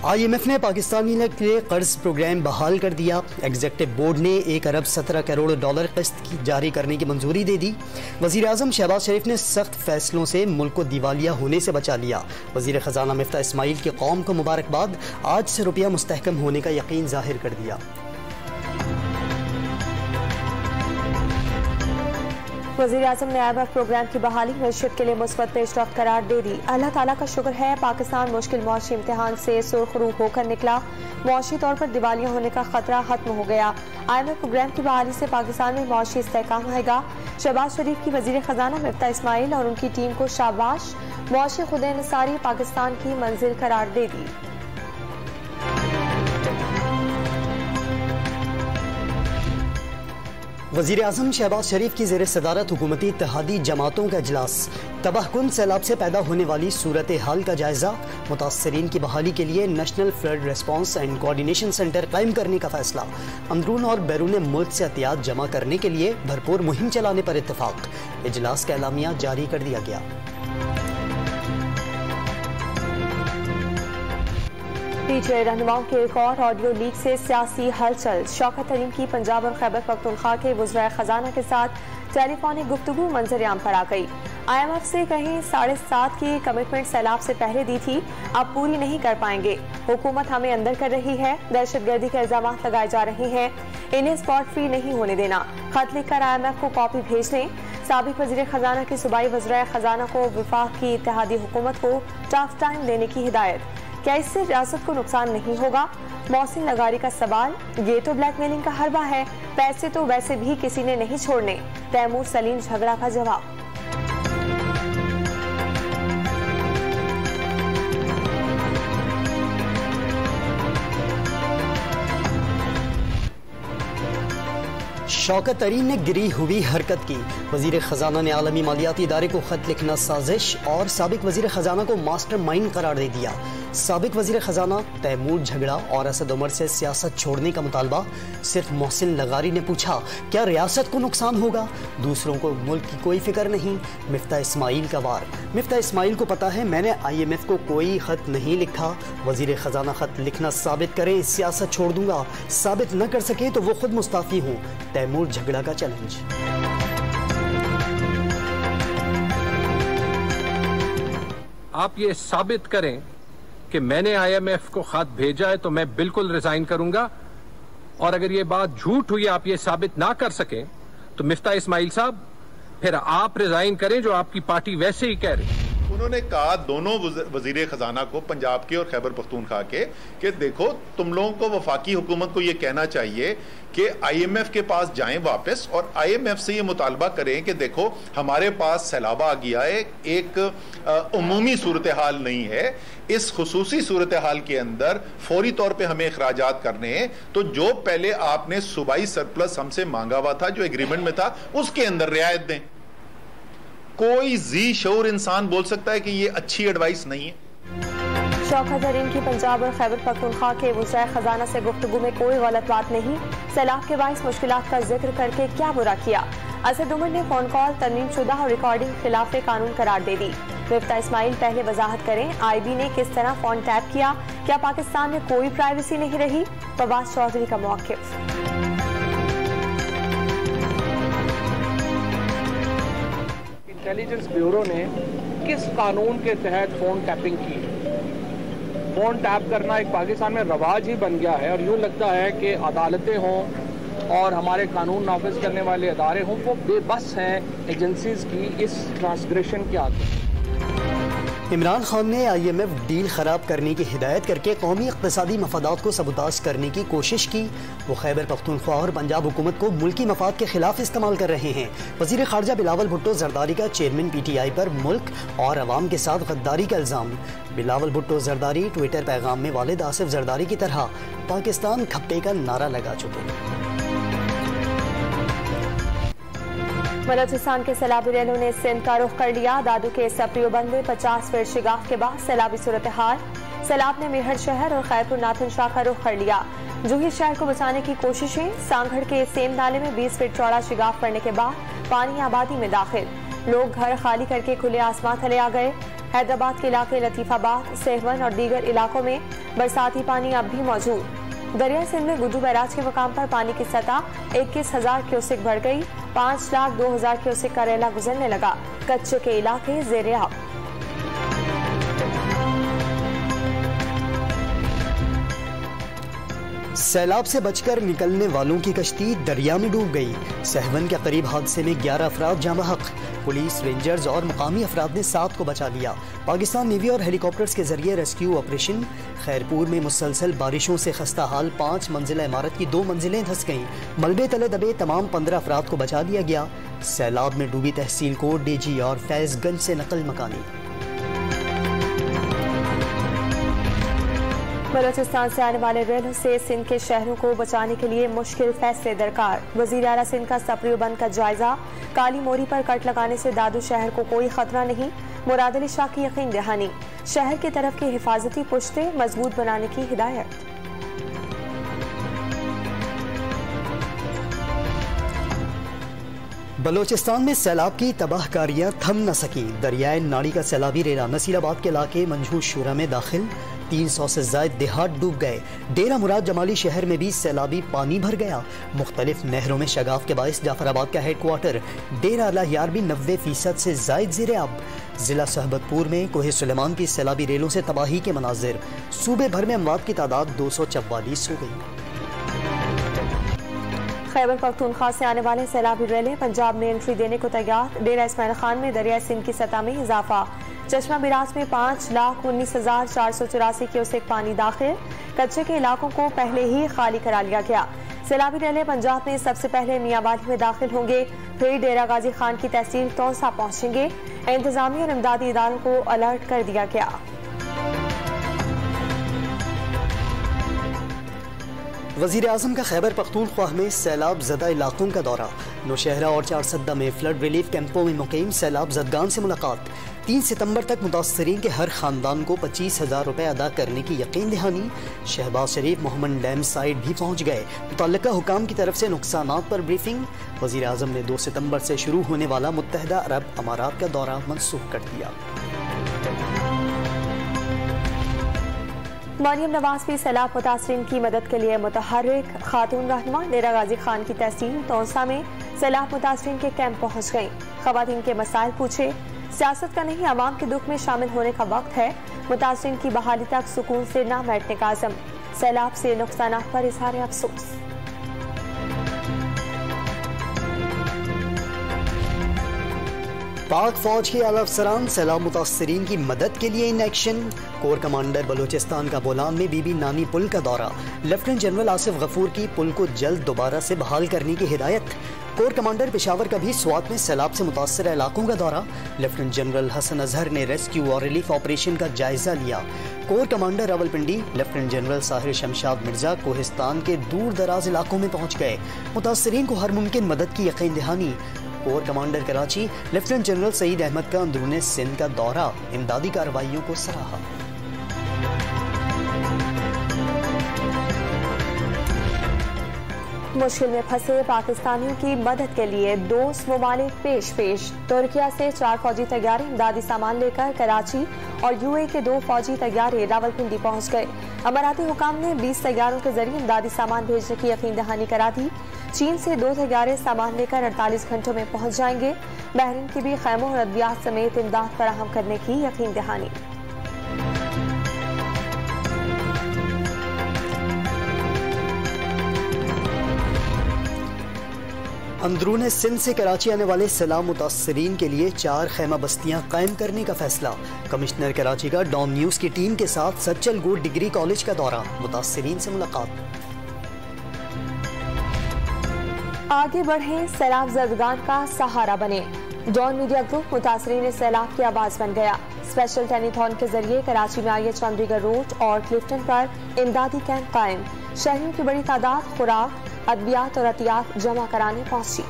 IMF ने पाकिस्तानी के लिए कर्ज प्रोग्राम बहाल कर दिया। एग्जीक्यूटिव बोर्ड ने 1 अरब 17 करोड़ डॉलर किस्त जारी करने की मंजूरी दे दी। वजीर आजम शहबाज शरीफ ने सख्त फैसलों से मुल्क को दिवालिया होने से बचा लिया। वजीर खजाना मिफ्ता इस्माइल की कौम को मुबारकबाद, आज से रुपया मुस्तहकम होने का यकीन जाहिर कर दिया। वज़ीर आज़म ने IMF प्रोग्राम की बहाली मईशत के लिए मुस्बत पेशरफ्त करार दे दी। अल्लाह ताला का शुक्र है, पाकिस्तान मुश्किल मुआशी इम्तिहान से सुरखरू होकर निकला। मुआशी तौर पर दिवालिया होने का खतरा खत्म हो गया। IMF प्रोग्राम की बहाली से पाकिस्तान में मुआशी इस्तेहकाम आएगा। शहबाज शरीफ की वज़ीर खजाना मिफ्ता इस्माइल और उनकी टीम को शाबाश। मुआशी खुद-ए-निसारी पाकिस्तान की मंजिल करार दे दी। वज़ीर आज़म शहबाज शरीफ की ज़ेर सदारत हुकूमती इत्तेहादी जमातों का इजलास। तबाहकुन सैलाब से पैदा होने वाली सूरत हाल का जायजा। मुतासरीन की बहाली के लिए national flood response and coordination centre कायम करने का फैसला। अंदरून और बैरून मुल्क से एहतियात जमा करने के लिए भरपूर मुहिम चलाने पर इत्तेफाक। इजलास का एलामिया जारी कर दिया गया। पीटीआई रहनुमाओं के एक और ऑडियो लीक से सियासी हलचल। शौकत तरीन की पंजाब और खैबर पख्तूनख्वा के वज़ीर खजाना के साथ टेलीफोनिक गुफ्तगू मंजर आम पर आ गई। IMF से कहीं 7.5 की कमिटमेंट सैलाब से पहले दी थी, अब पूरी नहीं कर पाएंगे। हुकूमत हमें अंदर कर रही है, दहशतगर्दी के इल्जाम लगाए जा रहे हैं, इन्हें स्पॉट फ्री नहीं होने देना। खत लिखकर IMF को कॉपी भेज दें। साबिक वज़ीर खजाना की सूबाई वज़ीर खजाना को वफाक की इत्तेहादी हुकूमत को टफ टाइम देने की हिदायत। क्या इससे रियासत को नुकसान नहीं होगा? मोहसिन लगारी का सवाल। ये तो ब्लैकमेलिंग का हरबा है, पैसे तो वैसे भी किसी ने नहीं छोड़ने। तैमूर सलीम झगड़ा का जवाब। शौकत तरीन ने गिरी हुई हरकत की। वजीर खजाना ने आलमी मालियाती इदारे को खत लिखना साजिश और साबिक वजीर खजाना को मास्टर माइंड करार दे दिया। साबिक वजीर खजाना तैमूर झगड़ा और असद उमर से सियासत छोड़ने का मुतालबा। सिर्फ मोहसिन लगारी ने पूछा, क्या रियासत को नुकसान होगा? दूसरों को मुल्क की कोई फिक्र नहीं। मिफ्ता इस्माइल का वार। मिफ्ता इस्माइल को पता है, मैंने IMF को कोई खत नहीं लिखा। वजीर खजाना खत लिखना साबित करें, सियासत छोड़ दूंगा। साबित न कर सके तो वो खुद मुस्ताफी हूँ। तैमूर झगड़ा का चैलेंज। आप ये साबित करें कि मैंने IMF को खत भेजा है तो मैं बिल्कुल रिजाइन करूंगा, और अगर ये बात झूठ हुई, आप ये साबित ना कर सकें, तो मिफ्ता इस्माइल साहब फिर आप रिजाइन करें, जो आपकी पार्टी वैसे ही कह रही है। उन्होंने कहा दोनों वजीर खजाना को, पंजाब के और खैबर पख्तूनख्वा के, कि देखो तुम लोगों को वफाकी हुकूमत को ये कहना चाहिए कि IMF के पास जाएं वापस और IMF से ये मुतालबा करें कि देखो हमारे पास सैलाब आ गया है, एक उमूमी सूरत हाल नहीं है, इस खुसूसी सूरत हाल के अंदर फौरी तौर पे हमें अखराजात करने हैं, तो जो पहले आपने सूबाई सरप्लस हमसे मांगा हुआ था, जो एग्रीमेंट में था, उसके अंदर रियायत दें। कोई जी शऊर इंसान बोल सकता है कि ये अच्छी एडवाइस नहीं है। शौकत तरीन की पंजाब और खैबर पख्तूनख्वा के वज़ीर खजाना से गुफ्तगू में कोई गलत बात नहीं। सैलाब के बाइस मुश्किलात का जिक्र करके क्या बुरा किया? असद उमर ने फोन कॉल तरमीम शुदा और रिकॉर्डिंग खिलाफ कानून करार दे दी। मिफ्ता इस्माइल पहले वजाहत करें, IB ने किस तरह फोन टैप किया? क्या पाकिस्तान में कोई प्राइवेसी नहीं रही? फवाद चौधरी का मौक़िफ़। इंटेलिजेंस ब्यूरो ने किस कानून के तहत फोन टैपिंग की? फोन टैप करना एक पाकिस्तान में रवाज ही बन गया है, और यूँ लगता है कि अदालतें हों और हमारे कानून नाफिज करने वाले अदारे हों, वो बेबस हैं एजेंसीज की इस ट्रांसग्रेशन के आगे। इमरान खान ने IMF डील खराब करने की हिदायत करके कौमी इक़्तिसादी मफादात को सबूताज करने की कोशिश की। वो खैबर पख्तूनख्वा और पंजाब हुकूमत को मुल्की मफाद के खिलाफ इस्तेमाल कर रहे हैं। वज़ीर ख़ारजा बिलावल भुट्टो जरदारी का चेयरमैन PTI पर मुल्क और अवाम के साथ गद्दारी का इल्ज़ाम। बिलावल भुट्टो जरदारी ट्विटर पैगाम में वालिद आसिफ जरदारी की तरह पाकिस्तान खप्पे का नारा लगा चुके। बलोचिस्तान के सैलाबी रैलों ने सिंध का रुख कर लिया। दादू के सप्रियो बंदे 50 फीट शिगाफ के बाद सैलाबी सूरत हाल। सैलाब ने मेहर शहर और खैरपुर नाथन शाह का रुख कर लिया। जूही शहर को बचाने की कोशिशें। सांगड़ के सेम नाले में 20 फीट चौड़ा शिगाफ पड़ने के बाद पानी आबादी में दाखिल। लोग घर खाली करके खुले आसमान थले आ गए। हैदराबाद के इलाके लतीफाबाद, सेहवन और दीगर इलाकों में बरसाती पानी अब भी मौजूद। दरिया सिंध में गुड्डू बैराज के मकाम पर पानी की सतह 21,000 क्यूसेक बढ़ गई। 5,02,000 क्यूसेक का रेला गुजरने लगा। कच्चे के इलाके ज़ेरे आब। सैलाब से बचकर निकलने वालों की कश्ती दरिया में डूब गई। सहवन के करीब हादसे में 11 अफराद जाँ बहक। पुलिस, रेंजर्स और मकामी अफराद ने 7 को बचा लिया। पाकिस्तान नेवी और हेलीकॉप्टर्स के जरिए रेस्क्यू ऑपरेशन। खैरपुर में मुसलसल बारिशों से खस्ता हाल 5 मंजिला इमारत की 2 मंजिलें धंस गईं। मलबे तले दबे तमाम 15 अफराद को बचा लिया गया। सैलाब में डूबी तहसील कोट, डेजी और फैजगंज से नकल मकानी। बलोचिस्तान से आने वाले रेलों से सिंध के शहरों को बचाने के लिए मुश्किल फैसले दरकार। वजीर आला सिंध का सफरी बंद का जायजा। काली मोरी पर कट लगाने से दादू शहर को कोई खतरा नहीं। मुराद अली शाह की यकीन दहानी। शहर की तरफ की हिफाजती पुश्ते मजबूत बनाने की हिदायत। बलोचिस्तान में सैलाब की तबाहकारियां थम न सकी। दरियाए नाड़ी का सैलाबी रेला नसीराबाद के इलाके मंजूर शुरा में दाखिल। 300 से ज्यादा देहात डूब गए। डेरा मुराद जमाली शहर में भी सैलाबी पानी भर गया। मुख्तलिफ नहरों में शगाफ के बाइस जाफराबाद का हेडक्वार्टर डेरा अलाहियार भी 90% से जायद ज़ेरे आब। जिला सहबतपुर में कोहे सुलेमान की सैलाबी रेलों से तबाही के मनाजिर। सूबे भर में अमवात की तादाद 244 हो गई। खैबर पख्तूनख्वा से आने वाले सैलाबी रेले पंजाब में एंट्री देने को तैयार। डेरा इस्माइल खान में दरिया सिंध की सतह में इजाफा। चश्मा बिराज में 5,19,484 क्यूसेक पानी दाखिल। कच्चे के इलाकों को पहले ही खाली करा लिया गया। सैलाबी रेले पंजाब में सबसे पहले मियांवाली में दाखिल होंगे, फिर डेरा गाजी खान की तहसील तौसा पहुंचेंगे। इंतजामी और इमदादी इदारों को अलर्ट कर दिया गया। वजीर आजम का खैबर पख्तूनख्वा में सैलाब ज़दा इलाकों का दौरा। नौशहरा और चारसद्दा में फ्लड रिलीफ कैंपों में मुकीम सैलाब ज़दगान से मुलाकात। 3 सितंबर तक मुतासरीन के हर खानदान को 25,000 रुपए अदा करने की यकीन दहानी। शहबाज शरीफ मोहम्मद डैम साइट भी पहुँच गए। मुतल्लिका हुकाम की तरफ से नुकसानात पर ब्रीफिंग। वजीर आजम ने 2 सितंबर से शुरू होने वाला मुत्तहदा अरब अमारात का दौरा मनसूख कर दिया। मरियम नवाज भी सैलाब मुतासरीन की मदद के लिए मुतहर्रिक। खातून रहनुमा डेरा गाजी खान की तहसील तौसा में सैलाब मुतासरीन के कैंप पहुंच गईं। खवातीन के मसाइल पूछे। सियासत का नहीं, अवाम के दुख में शामिल होने का वक्त है। मुतासरीन की बहाली तक सुकून से न बैठने का आज़म। सैलाब से नुकसान पर इजहार अफसोस। पाक फौज के आला अफसरान सैलाब मुतासरीन की मदद के लिए in action. Core commander Balochistan का बोलान में बीबी नानी पुल का दौरा। लेफ्टिनेंट जनरल आसिफ गफूर की पुल को जल्द दोबारा से बहाल करने की हिदायत। कोर कमांडर पेशावर का भी स्वात में सैलाब से मुतासर इलाकों का दौरा। लेफ्टिनेंट जनरल हसन अजहर ने रेस्क्यू और रिलीफ ऑपरेशन का जायजा लिया। Core commander Rawalpindi lieutenant general Sahir Shamshad Mirza Kohistan के दूर दराज इलाकों में पहुंच गए। मुतासरीन को हर मुमकिन मदद की यकीन दहानी। Corps commander Karachi lieutenant general Saeed Ahmed का अंदरूनी सिंध का दौरा। इमदादी कार्रवाइयों को सराहा। मुश्किल में फंसे पाकिस्तानियों की मदद के लिए 2 ममालिक पेश। तुर्किया से 4 फौजी तैयारे इमदादी सामान लेकर कराची और यूए के 2 फौजी तैयारे रावलपिंडी पहुंच गए। अमाराती हुकाम ने 20 तैयारों के जरिए इमदादी सामान भेजने की यकीन दहानी करा दी। चीन से 2 तैयारे सामान लेकर 48 घंटों में पहुंच जाएंगे। बहरीन की भी खैमों और अद्वियात समेत इमदाद फराहम करने की यकीन दहानी। अंदरूनी सिंध से कराची आने वाले सैलाब मुतासरीन के लिए 4 खैमा बस्तियां कायम करने का फैसला। कमिश्नर कराची का डॉन न्यूज की टीम के साथ सच्चल गुड डिग्री कॉलेज का दौरा। मुतासरीन से मुलाकात। आगे बढ़े, सैलाब ज़दगान का सहारा बने। डॉन मीडिया ग्रुप मुतासरीन सैलाब की आवाज बन गया। स्पेशल टेलीथॉन के जरिए कराची में आइए चंडीगढ़ रोड और क्लिफ्टन पर इमदादी कैंप कायम। शहरियों की बड़ी तादाद खुराक, अद्वियात और अतियात जमा कराने पहुंची।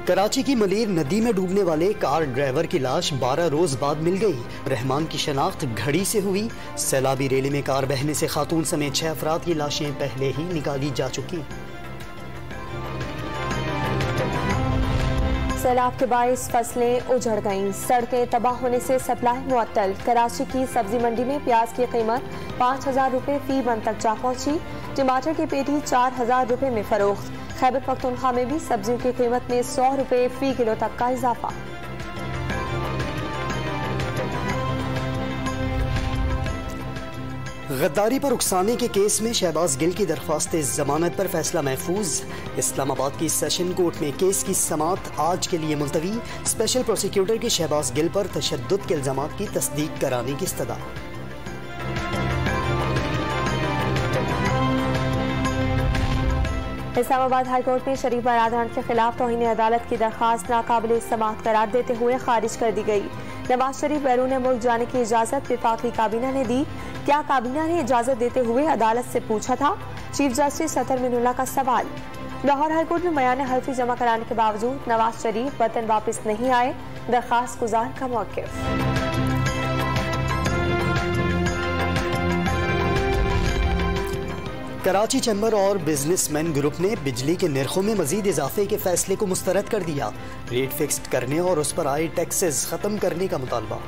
कराची की मलीर नदी में डूबने वाले कार ड्राइवर की लाश 12 रोज बाद मिल गई। रहमान की शनाख्त घड़ी से हुई। सैलाबी रेले में कार बहने से खातून समेत 6 अफराद की लाशें पहले ही निकाली जा चुकी। सैलाब के बाइस फसलें उजड़ गईं, सड़कें तबाह होने से सप्लाई मुअत्तल। कराची की सब्जी मंडी में प्याज की कीमत 5,000 रुपए फी मन तक जा पहुंची। टमाटर की पेटी 4,000 रुपए में फरोख्त। खैबर पख्तूनख्वा में भी सब्जियों की कीमत में 100 रुपए फी किलो तक का इजाफा। गद्दारी पर उकसाने के केस में शहबाज गिल की दरख्वास्त जमानत पर फैसला महफूज। इस्लामाबाद की सेशन कोर्ट में केस की समाअत आज के लिए मुलतवी। स्पेशल प्रोसिक्यूटर की शहबाज गिल पर तशद्दुद के इल्जामात की तस्दीक कराने की इस्तदा। इस्लामाबाद हाईकोर्ट में शरीफ बरादरान के खिलाफ तौहीन अदालत की दरख्वास्त नाकाबिल समाअत करार देते हुए खारिज कर दी गई। नवाज शरीफ बैरून मुल्क जाने की इजाजत विफाकी काबीना ने दी। क्या काबीना ने इजाजत देते हुए अदालत से पूछा था? चीफ जस्टिस अतर मिनुल्लाह का सवाल। लाहौर हाईकोर्ट में बयान हल्फी जमा कराने के बावजूद नवाज शरीफ वतन वापस नहीं आए, दरखास्त गुजार का मौक़िफ़। कराची चैम्बर और बिजनेसमैन ग्रुप ने बिजली के निर्खों में मजीद इजाफे के फैसले को मुस्तरद कर दिया। रेट फिक्स्ड करने और उस पर आए टैक्सेस खत्म करने का मुतालबा।